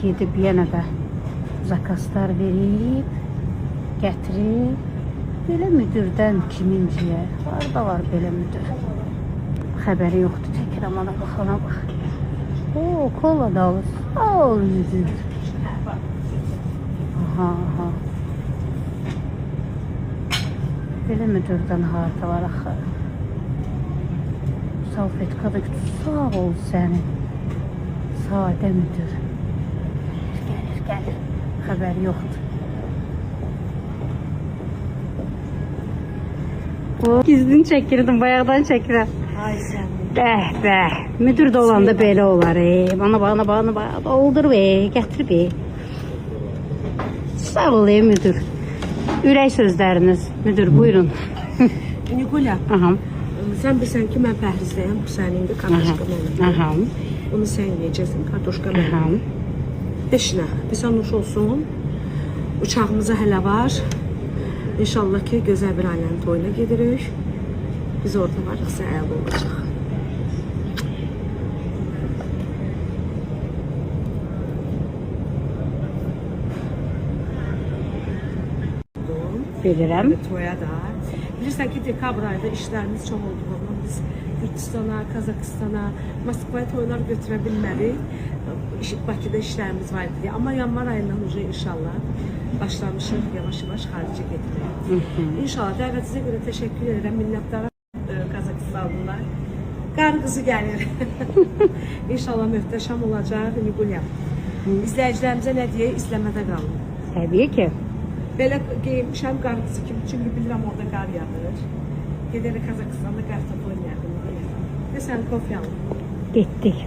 gedib yenə də zakazlar verib, gətirib. Belə müdürdən kiminciyə. Harada var belə müdür? Xəbəri yoxdur. Çəkirəm ona baxana bax. Oo, kola da alır. Sağ ol müdür. Aha. Belə müdürdən harada var axı? Salfetka da küçük. Sağ ol sənin. Sadə müdür. Gəlir. Xəbəri yoxdur. Gizlini çəkirdim, bayaqdan çəkirəm. Ay sən. Bəh. Müdür də olanda belə olar. Bana. Oldur gətir be. Sağ ol müdür. Ürək sözləriniz. Müdür, buyurun. Nigula, Aha. sən bilirsən ki, mən pəhrizdəyəm. Bu sənindir, kartoşka mənim. Aha. Bunu sən yiyəcəksin, kartoşka mənim. Aha. Beşinə, bizə nuş olsun. Uçağımıza hələ var. İnşallah ki, gözəl bir ailənin toyuna gedirik. Biz orada varıqsa əla olacaq. Bilirəm. Toya da. Bilirsən ki, dekabr ayında işlərimiz çox olduğundan biz Gürcistana, Kazakistana, Moskvaya toylar götürə bilmədik. Bakıda işlərimiz var idi. Amma yanvar ayından uca inşallah başlamışıq yavaş-yavaş xaricə getməyə. İnşallah dəvətinizə görə təşəkkür edirəm. Minnətdara Qazakistanlılar. Qar qızı gəlir. İnşallah möhtəşəm olacaq. Nigulya. İzləyicilərimizə nə deyək? İzləmədə qalın. Təbii ki. Belə geyinmişəm qar qızı kimi. Çünki bilirəm orada qar yağır. Gedərək Kazakistanda qar topu oynayardım. Sən kofe alın. Getdik.